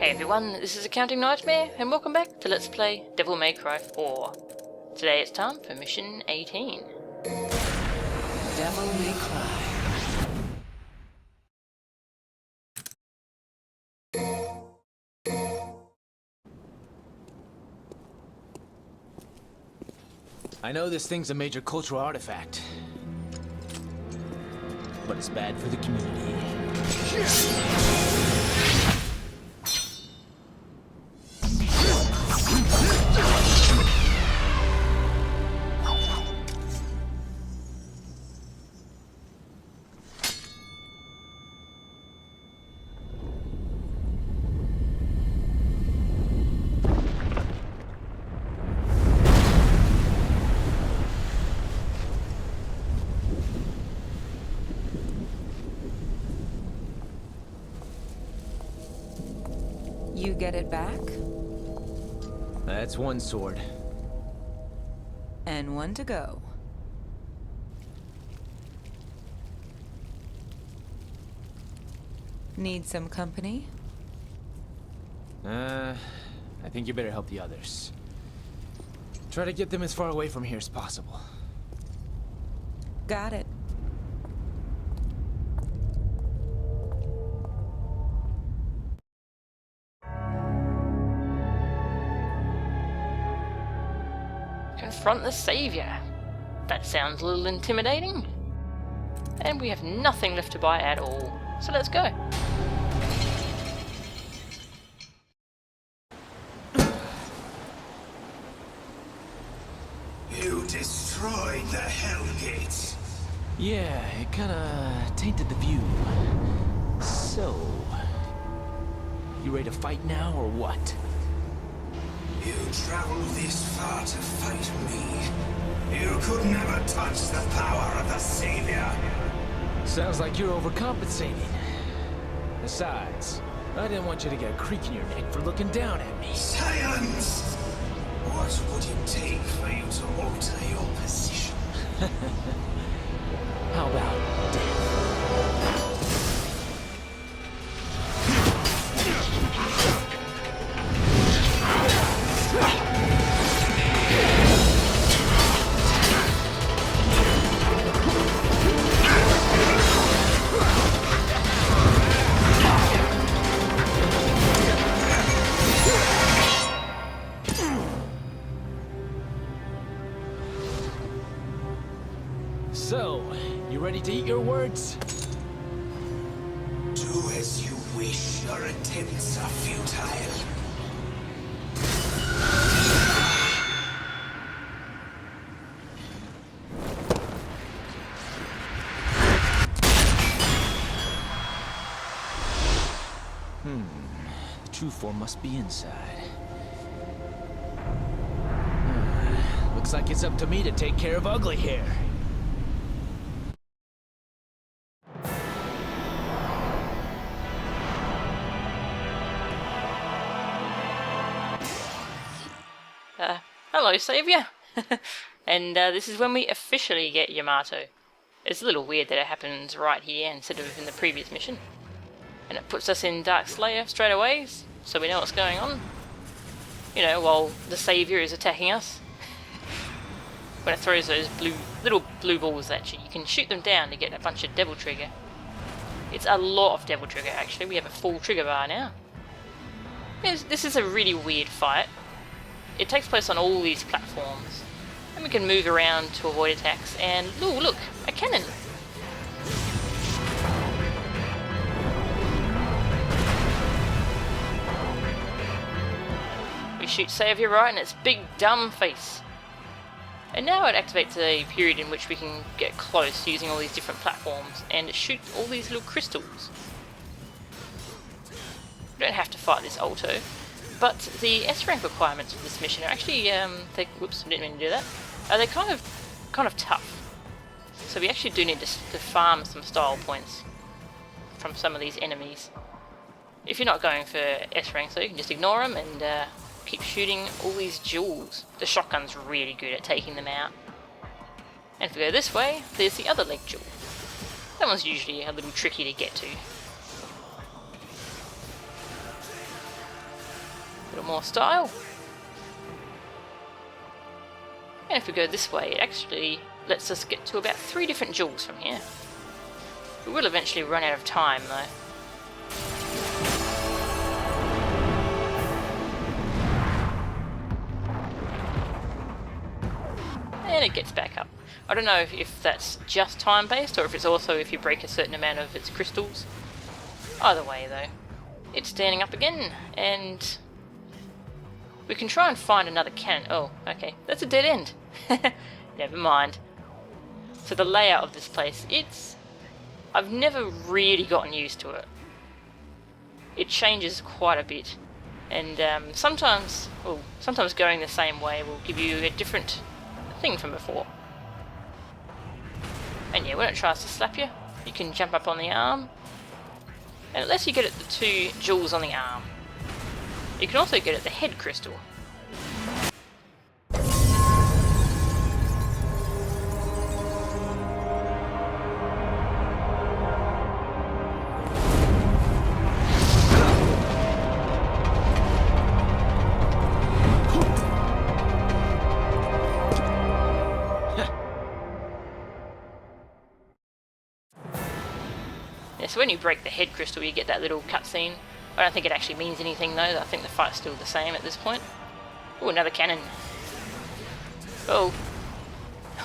Hey everyone, this is Accounting Nightmare, and welcome back to Let's Play Devil May Cry 4. Today it's time for Mission 18. Devil May Cry. I know this thing's a major cultural artifact, but it's bad for the community. You get it back? That's one sword. And one to go. Need some company? I think you better help the others. Try to get them as far away from here as possible. Got it. Confront the Savior. That sounds a little intimidating. And we have nothing left to buy at all, so let's go. You destroyed the Hell Gates. Yeah, it kinda tainted the view. So, you ready to fight now or what? You traveled this far to fight me. You could never touch the power of the Savior. Sounds like you're overcompensating. Besides, I didn't want you to get a creak in your neck for looking down at me. Silence! What would it take for you to alter your position? How about death? So, you ready to eat your words? Do as you wish. Your attempts are futile. The true form must be inside. Looks like it's up to me to take care of ugly hair. Hello, Savior. And this is when we officially get Yamato. It's a little weird that it happens right here instead of in the previous mission. And it puts us in Dark Slayer straight away, so we know what's going on. You know, while the Savior is attacking us. When it throws those little blue balls at you, you can shoot them down to get a bunch of Devil Trigger. It's a lot of Devil Trigger, actually. We have a full trigger bar now. This is a really weird fight. It takes place on all these platforms, and we can move around to avoid attacks, and ooh, look, a cannon! We shoot Savior right in its big dumb face. And now it activates a period in which we can get close using all these different platforms and shoot all these little crystals. We don't have to fight this alto. But the S rank requirements for this mission are actually, whoops, didn't mean to do that. They're kind of tough. So we actually do need to farm some style points from some of these enemies. If you're not going for S rank, so you can just ignore them and keep shooting all these jewels. The shotgun's really good at taking them out. And if we go this way, there's the other leg jewel. That one's usually a little tricky to get to. little more style. And if we go this way, it actually lets us get to about 3 different jewels from here. We will eventually run out of time though. And it gets back up. I don't know if that's just time based or if it's also if you break a certain amount of its crystals. Either way though, it's standing up again, and we can try and find another cannon. Oh, okay, that's a dead end. Never mind. So the layout of this place, I've never really gotten used to it. It changes quite a bit, and sometimes going the same way will give you a different thing from before. And yeah, when it tries to slap you, you can jump up on the arm, and it lets you get at the 2 jewels on the arm. You can also get at the head crystal. So when you break the head crystal, you get that little cutscene. I don't think it actually means anything though. I think the fight's still the same at this point. Oh, another cannon. Oh.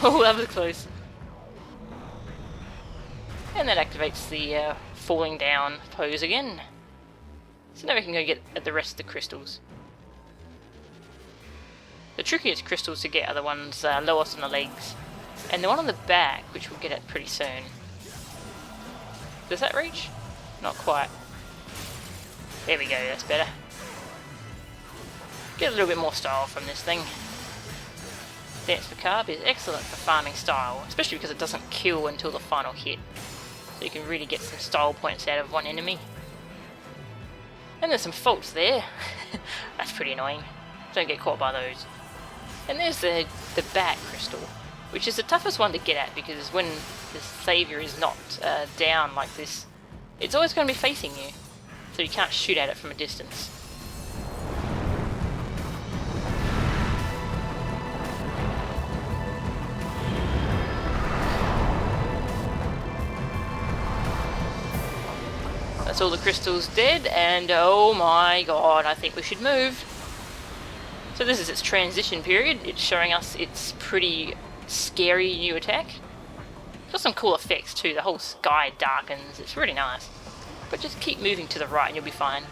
Oh, that was close. And that activates the falling down pose again. So now we can go get at the rest of the crystals. The trickiest crystals to get are the ones lowest on the legs. And the one on the back, which we'll get at pretty soon. Does that reach? Not quite. There we go, that's better. Get a little bit more style from this thing. Dance Macabre is excellent for farming style, especially because it doesn't kill until the final hit. So you can really get some style points out of one enemy. And there's some faults there. That's pretty annoying. Don't get caught by those. And there's the bat crystal, which is the toughest one to get at because when the saviour is not down like this, it's always going to be facing you, so you can't shoot at it from a distance. That's all the crystals dead, and oh my god, I think we should move. So this is its transition period. It's showing us its pretty scary new attack. It's got some cool effects too. The whole sky darkens. It's really nice. But just keep moving to the right and you'll be fine.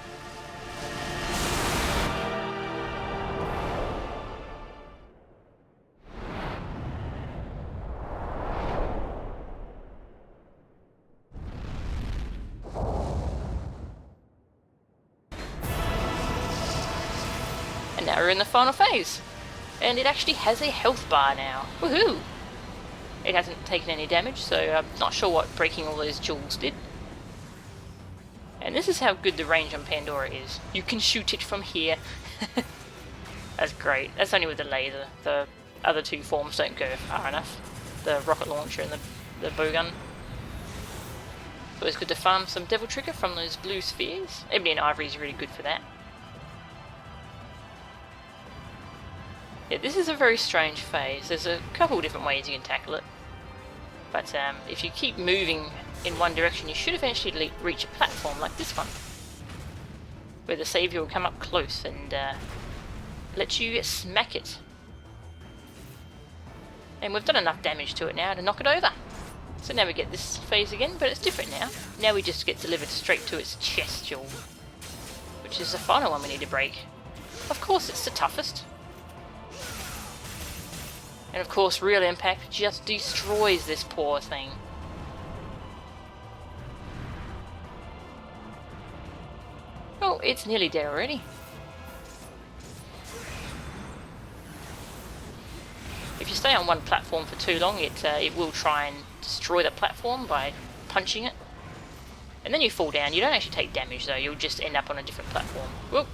And now we're in the final phase. And it actually has a health bar now. Woohoo! It hasn't taken any damage, so I'm not sure what breaking all those jewels did. And this is how good the range on Pandora is. You can shoot it from here. That's great. That's only with the laser. The other 2 forms don't go far enough. The rocket launcher and the bow gun. It's always good to farm some Devil Trigger from those blue spheres. Ebony and Ivory is really good for that. Yeah, this is a very strange phase. There's a couple different ways you can tackle it. But if you keep moving in one direction, you should eventually reach a platform like this one, where the saviour will come up close and let you smack it. And we've done enough damage to it now to knock it over. So now we get this phase again, but it's different now. Now we just get delivered straight to its chest jewel, which is the final one we need to break. Of course it's the toughest. And of course, real impact just destroys this poor thing. Oh, it's nearly dead already. If you stay on one platform for too long, it will try and destroy the platform by punching it. And then you fall down. You don't actually take damage though, you'll just end up on a different platform. Whoop.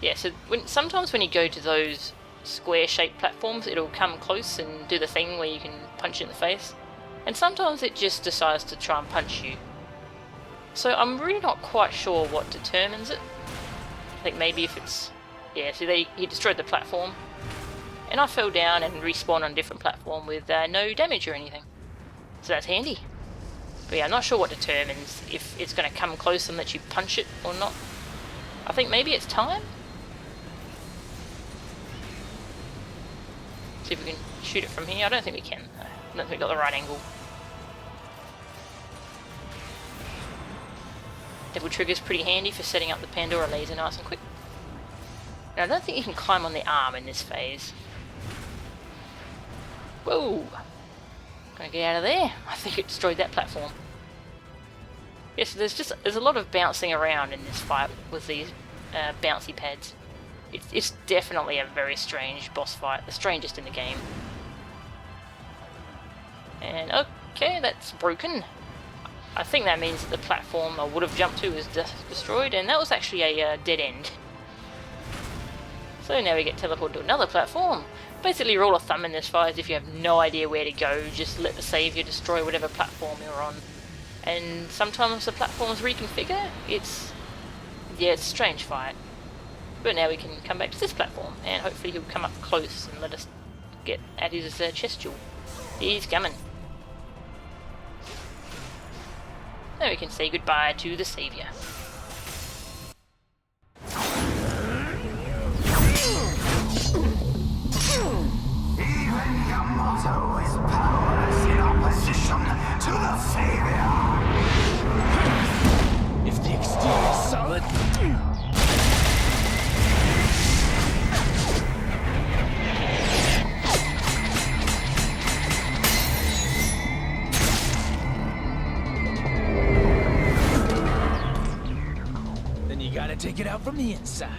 Yeah, so sometimes when you go to those square-shaped platforms, it'll come close and do the thing where you can punch it in the face, and sometimes it just decides to try and punch you. So I'm really not quite sure what determines it. I think maybe if it's Yeah, so he destroyed the platform. And I fell down and respawned on a different platform with no damage or anything. So that's handy. But yeah, I'm not sure what determines if it's going to come close and let you punch it or not. I think maybe it's time? See if we can shoot it from here. I don't think we can. I don't think we got the right angle. Devil Trigger's pretty handy for setting up the Pandora laser nice and quick. Now I don't think you can climb on the arm in this phase. Whoa! Gonna get out of there. I think it destroyed that platform. Yes, there's a lot of bouncing around in this fight with these bouncy pads. It's definitely a very strange boss fight, the strangest in the game. And okay, that's broken. I think that means that the platform I would have jumped to is destroyed, and that was actually a dead end. So now we get teleported to another platform. Basically, rule of thumb in this fight is if you have no idea where to go, just let the saviour destroy whatever platform you're on. And sometimes the platforms reconfigure. It's a strange fight. But now we can come back to this platform, and hopefully he'll come up close and let us get at his chest jewel. He's coming. Now we can say goodbye to the saviour. Even Yamato is powerless in opposition to the Savior. If the exterior is solid... then you gotta take it out from the inside.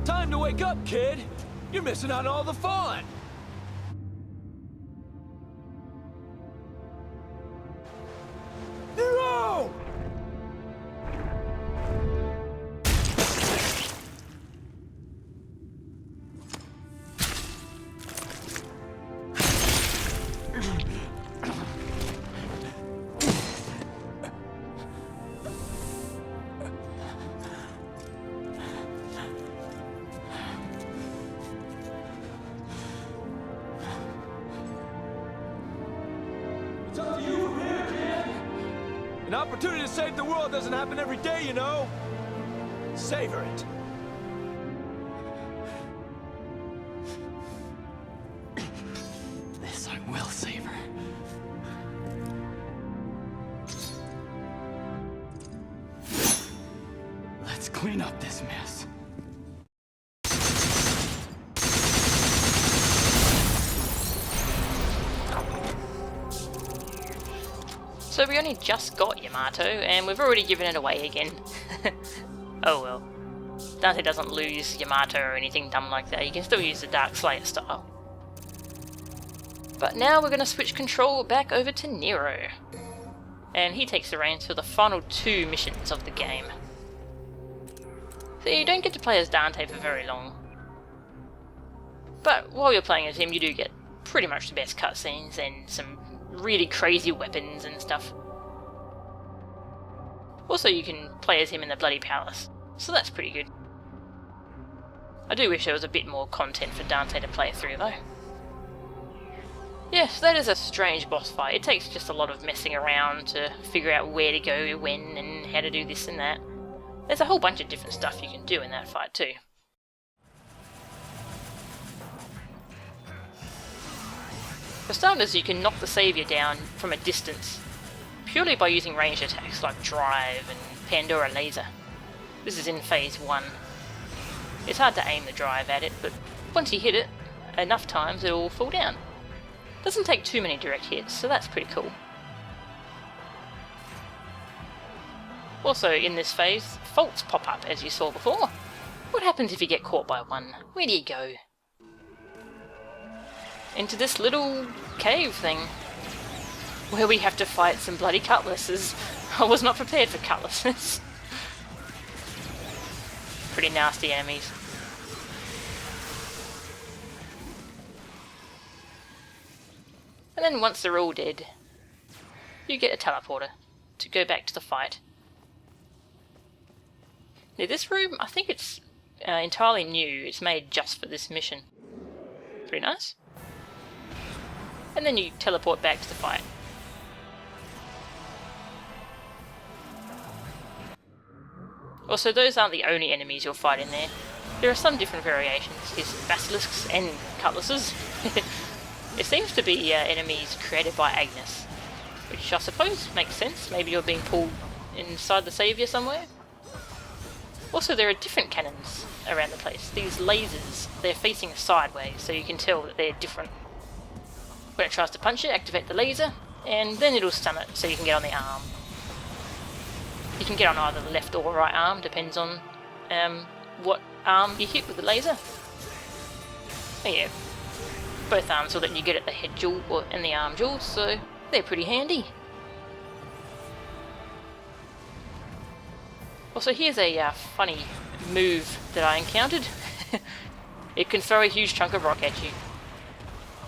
Time to wake up, kid! You're missing out on all the fun! No! It's up to you from here, kid! An opportunity to save the world doesn't happen every day, you know? Savor it. This I will savor. Let's clean up this mess. So we only just got Yamato, and we've already given it away again. Oh well. Dante doesn't lose Yamato or anything dumb like that. You can still use the Dark Slayer style. But now we're going to switch control back over to Nero. And he takes the reins for the final 2 missions of the game. So you don't get to play as Dante for very long. But while you're playing as him, you do get pretty much the best cutscenes and some really crazy weapons and stuff. Also, you can play as him in the Bloody Palace, so that's pretty good. I do wish there was a bit more content for Dante to play through though. Yes, that is a strange boss fight. It takes just a lot of messing around to figure out where to go, when, and how to do this and that. There's a whole bunch of different stuff you can do in that fight too. For starters, you can knock the saviour down from a distance, purely by using ranged attacks like Drive and Pandora Laser. This is in Phase 1. It's hard to aim the Drive at it, but once you hit it enough times it will fall down. Doesn't take too many direct hits, so that's pretty cool. Also in this phase, faults pop up as you saw before. What happens if you get caught by one? Where do you go? Into this little cave thing, where we have to fight some bloody cutlasses. I was not prepared for cutlasses. Pretty nasty enemies. And then once they're all dead, you get a teleporter to go back to the fight. Now this room, I think it's entirely new. It's made just for this mission. Pretty nice. And then you teleport back to the fight. Also, those aren't the only enemies you'll fight in there. There are some different variations. There's basilisks and cutlasses. It seems to be enemies created by Agnes, which I suppose makes sense. Maybe you're being pulled inside the Saviour somewhere. Also, there are different cannons around the place. These lasers, they're facing sideways, so you can tell that they're different. When it tries to punch it, activate the laser, and then it'll stun it, so you can get on the arm. You can get on either the left or right arm, depends on what arm you hit with the laser. But yeah, both arms will let you get at the head jewel and the arm jewels, so they're pretty handy. Also, here's a funny move that I encountered. It can throw a huge chunk of rock at you.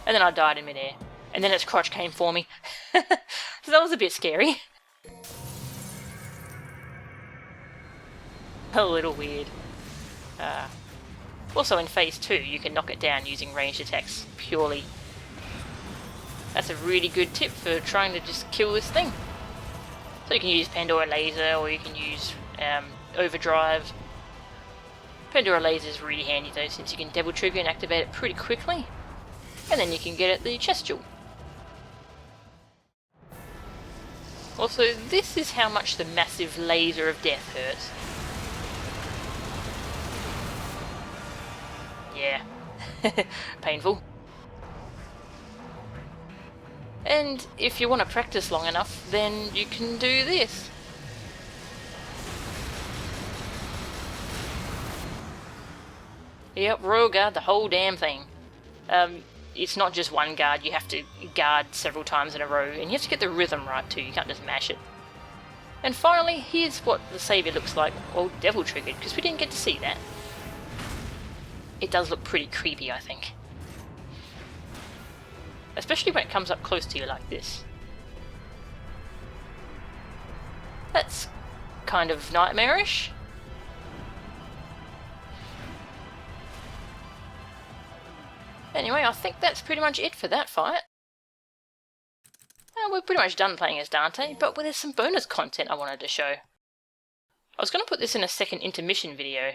And then I died in midair. And then its crotch came for me. So that was a bit scary. A little weird. Also in Phase 2, you can knock it down using ranged attacks purely. That's a really good tip for trying to just kill this thing. So you can use Pandora Laser, or you can use Overdrive. Pandora Laser is really handy though, since you can double trigger and activate it pretty quickly. And then you can get at the chest jewel. Also, this is how much the massive laser of death hurts. Yeah. Painful. And if you want to practice long enough, then you can do this. Yep, royal guard the whole damn thing. It's not just one guard, you have to guard several times in a row, and you have to get the rhythm right too, you can't just mash it. And finally, here's what the Saviour looks like, all devil triggered, because we didn't get to see that. It does look pretty creepy, I think. Especially when it comes up close to you like this. That's kind of nightmarish. Anyway, I think that's pretty much it for that fight. We're pretty much done playing as Dante, but there's some bonus content I wanted to show. I was going to put this in a second intermission video,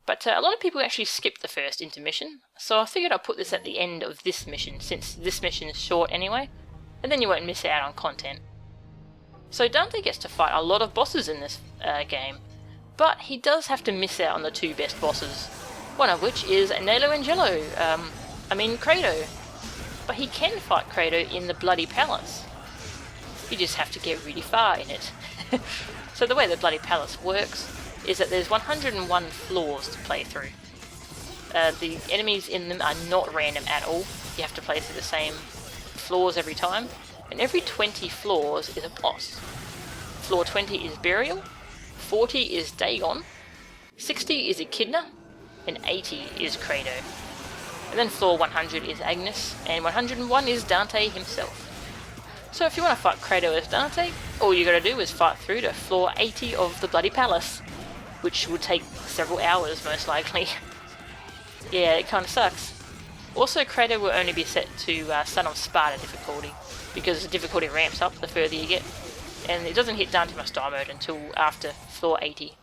but a lot of people actually skipped the first intermission, so I figured I'd put this at the end of this mission, since this mission is short anyway, and then you won't miss out on content. So Dante gets to fight a lot of bosses in this game, but he does have to miss out on the two best bosses, one of which is Nelo Angelo, Credo. But he can fight Credo in the Bloody Palace. You just have to get really far in it. So the way the Bloody Palace works is that there's 101 floors to play through. The enemies in them are not random at all. You have to play through the same floors every time. And every 20 floors is a boss. Floor 20 is Burial, 40 is Dagon, 60 is Echidna, and 80 is Credo. And then floor 100 is Agnes, and 101 is Dante himself. So if you want to fight Credo as Dante, all you gotta do is fight through to floor 80 of the Bloody Palace, which would take several hours most likely. Yeah, it kinda sucks. Also, Credo will only be set to Son of Sparta difficulty, because the difficulty ramps up the further you get, and it doesn't hit Dante Must Die mode until after floor 80.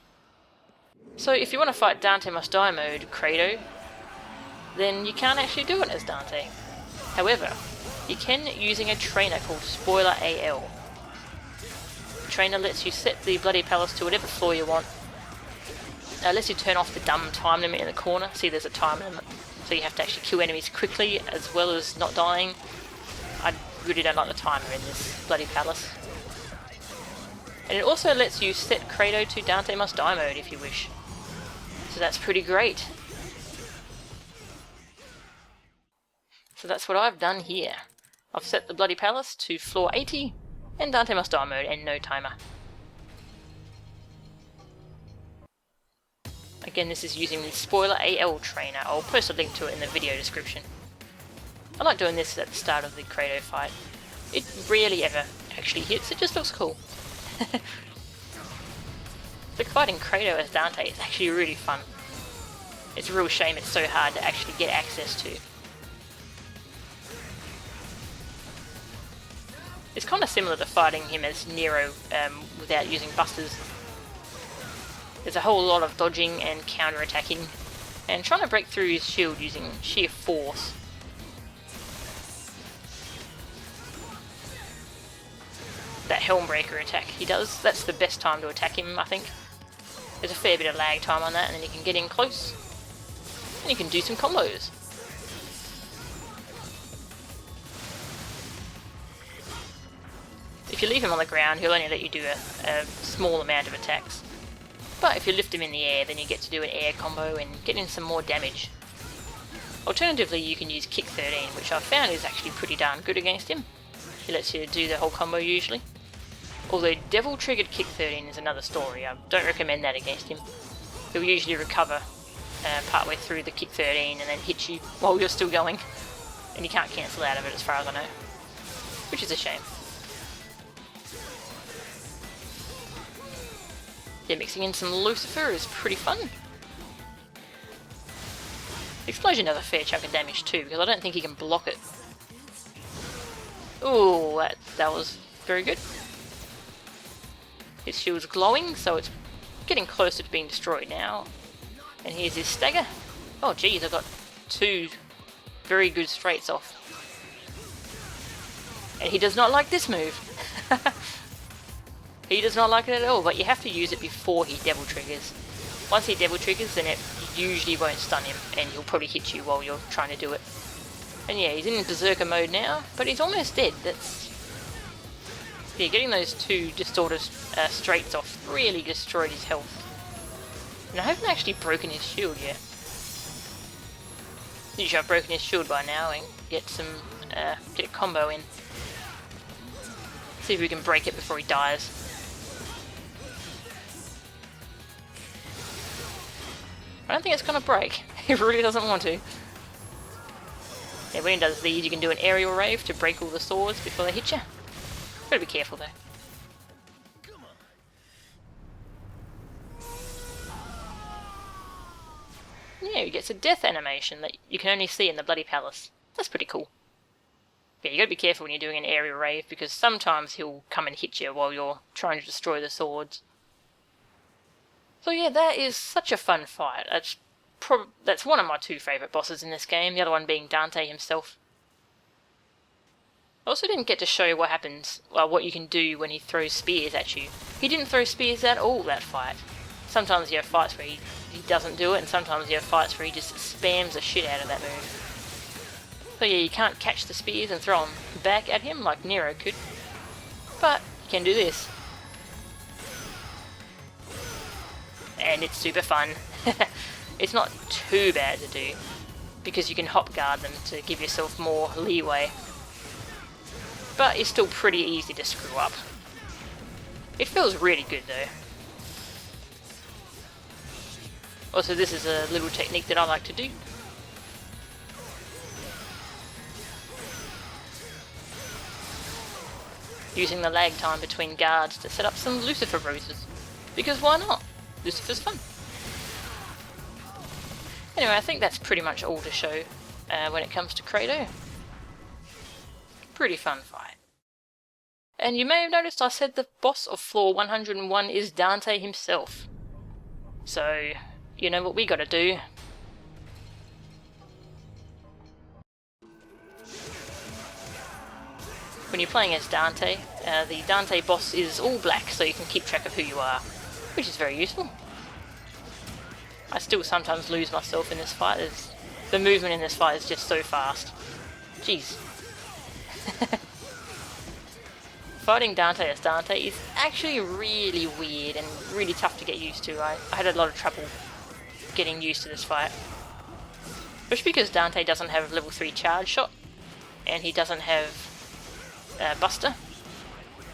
So if you want to fight Dante Must Die mode Credo, then you can't actually do it as Dante. However, you can using a trainer called Spoiler AL. The trainer lets you set the Bloody Palace to whatever floor you want. Lets you turn off the dumb time limit in the corner. See, there's a time limit, so you have to actually kill enemies quickly as well as not dying. I really don't like the timer in this Bloody Palace. And it also lets you set Credo to Dante Must Die mode if you wish. So that's pretty great. So that's what I've done here. I've set the Bloody Palace to floor 80 and Dante Must Die mode and no timer. Again, this is using the Spoiler AL trainer. I'll post a link to it in the video description. I like doing this at the start of the Kratos fight. It rarely ever actually hits, it just looks cool. Like fighting Kratos as Dante is actually really fun. It's a real shame it's so hard to actually get access to. It's kind of similar to fighting him as Nero without using busters. There's a whole lot of dodging and counter-attacking, and trying to break through his shield using sheer force. That Helmbreaker attack he does, that's the best time to attack him, I think. There's a fair bit of lag time on that, and then you can get in close, and you can do some combos. If you leave him on the ground, he'll only let you do a small amount of attacks. But if you lift him in the air, then you get to do an air combo and get in some more damage. Alternatively, you can use Kick 13, which I've found is actually pretty darn good against him. He lets you do the whole combo usually. Although Devil Triggered Kick 13 is another story, I don't recommend that against him. He'll usually recover partway through the Kick 13 and then hit you while you're still going. And you can't cancel out of it as far as I know. Which is a shame. Yeah, mixing in some Lucifer is pretty fun. Explosion does a fair chunk of damage too, because I don't think he can block it. Ooh, that was very good. His shield's glowing, so it's getting closer to being destroyed now. And here's his stagger. Oh geez, I've got 2 very good straights off. And he does not like this move. He does not like it at all, but you have to use it before he devil triggers. Once he devil triggers, then it usually won't stun him, and he'll probably hit you while you're trying to do it. And yeah, he's in Berserker mode now, but he's almost dead. That's... yeah, getting those 2 distorted straights off really destroyed his health. And I haven't actually broken his shield yet. Usually I've broken his shield by now and get a combo in. See if we can break it before he dies. I don't think it's gonna break. It really doesn't want to. Yeah, when he does these, you can do an aerial rave to break all the swords before they hit you. Gotta be careful though. Yeah, he gets a death animation that you can only see in the Bloody Palace. That's pretty cool. Yeah, you gotta be careful when you're doing an aerial rave, because sometimes he'll come and hit you while you're trying to destroy the swords. So yeah, that is such a fun fight. That's one of my 2 favourite bosses in this game, the other one being Dante himself. I also didn't get to show what happens, well, what you can do when he throws spears at you. He didn't throw spears at all that fight. Sometimes you have fights where he doesn't do it, and sometimes you have fights where he just spams the shit out of that move. So yeah, you can't catch the spears and throw them back at him like Nero could, but you can do this. And it's super fun. It's not too bad to do, because you can hop guard them to give yourself more leeway. But it's still pretty easy to screw up. It feels really good though. Also, this is a little technique that I like to do. Using the lag time between guards to set up some Lucifer roses. Because why not? Lucifer's fun. Anyway, I think that's pretty much all to show when it comes to Kratos. Pretty fun fight. And you may have noticed I said the boss of floor 101 is Dante himself. So, you know what we gotta do. When you're playing as Dante, the Dante boss is all black, so you can keep track of who you are, which is very useful. I still sometimes lose myself in this fight. The movement in this fight is just so fast. Jeez. Fighting Dante as Dante is actually really weird and really tough to get used to. I had a lot of trouble getting used to this fight. Especially because Dante doesn't have level 3 charge shot, and he doesn't have Buster.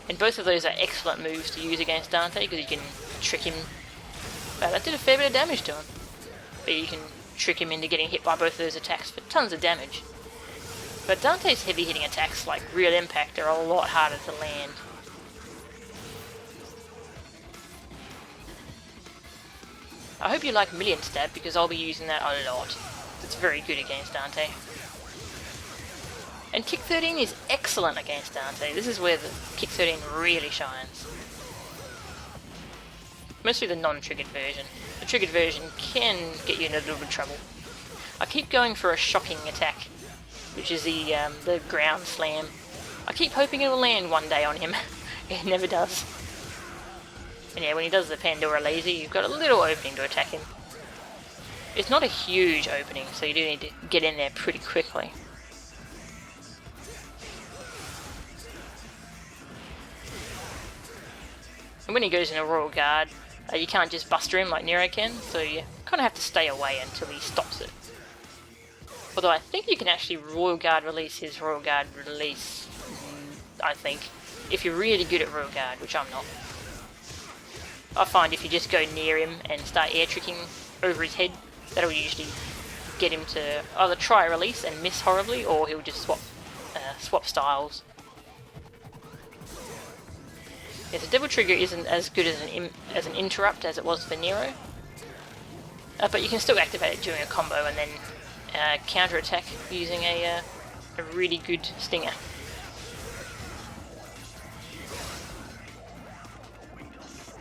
And both of those are excellent moves to use against Dante, because you can trick him. That did a fair bit of damage to him. But you can trick him into getting hit by both of those attacks for tons of damage. But Dante's heavy hitting attacks, like real impact, are a lot harder to land. I hope you like Million Stab, because I'll be using that a lot. It's very good against Dante. And Kick 13 is excellent against Dante. This is where the Kick 13 really shines. Mostly the non-triggered version. The triggered version can get you in a little bit of trouble. I keep going for a shocking attack, which is the ground slam. I keep hoping it'll land one day on him. It never does. And yeah, when he does the Pandora Laser, you've got a little opening to attack him. It's not a huge opening, so you do need to get in there pretty quickly. And when he goes in a Royal Guard, you can't just buster him like Nero can, so you kind of have to stay away until he stops it. Although I think you can actually Royal Guard release his Royal Guard release, I think, if you're really good at Royal Guard, which I'm not. I find if you just go near him and start air tricking over his head, that'll usually get him to either try a release and miss horribly, or he'll just swap styles. Yes, the Devil Trigger isn't as good as an interrupt as it was for Nero, but you can still activate it during a combo and then counter attack using a really good stinger.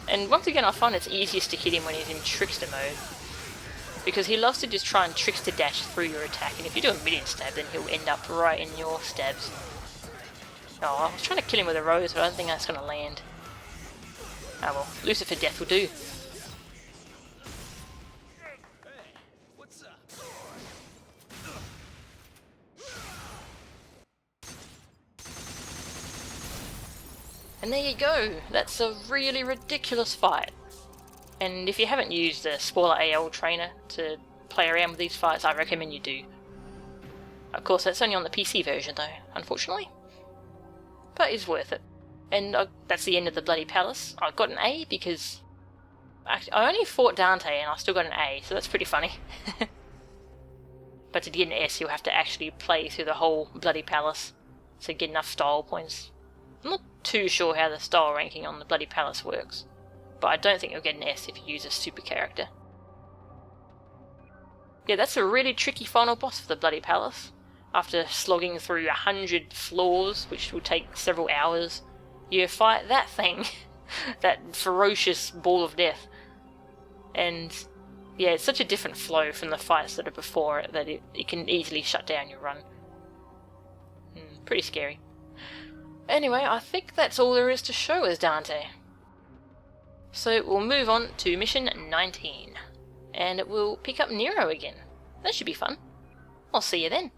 And once again, I find it's easiest to hit him when he's in Trickster mode, because he loves to just try and Trickster dash through your attack, and if you do a Million Stab, then he'll end up right in your stabs. Oh, I was trying to kill him with a rose, but I don't think that's going to land. Oh well, Lucifer Death will do. And there you go, that's a really ridiculous fight. And if you haven't used the Spoiler AL trainer to play around with these fights, I recommend you do. Of course, that's only on the PC version though, unfortunately. But it's worth it. And that's the end of the Bloody Palace. I got an A because I only fought Dante and I still got an A, so that's pretty funny. But to get an S, you'll have to actually play through the whole Bloody Palace to get enough style points. I'm not too sure how the style ranking on the Bloody Palace works, but I don't think you'll get an S if you use a super character. Yeah, that's a really tricky final boss for the Bloody Palace. After slogging through 100 floors, which will take several hours, you fight that thing, that ferocious ball of death. And yeah, it's such a different flow from the fights that are before it that it can easily shut down your run. Pretty scary. Anyway, I think that's all there is to show as Dante. So we'll move on to mission 19, and it will pick up Nero again. That should be fun. I'll see you then.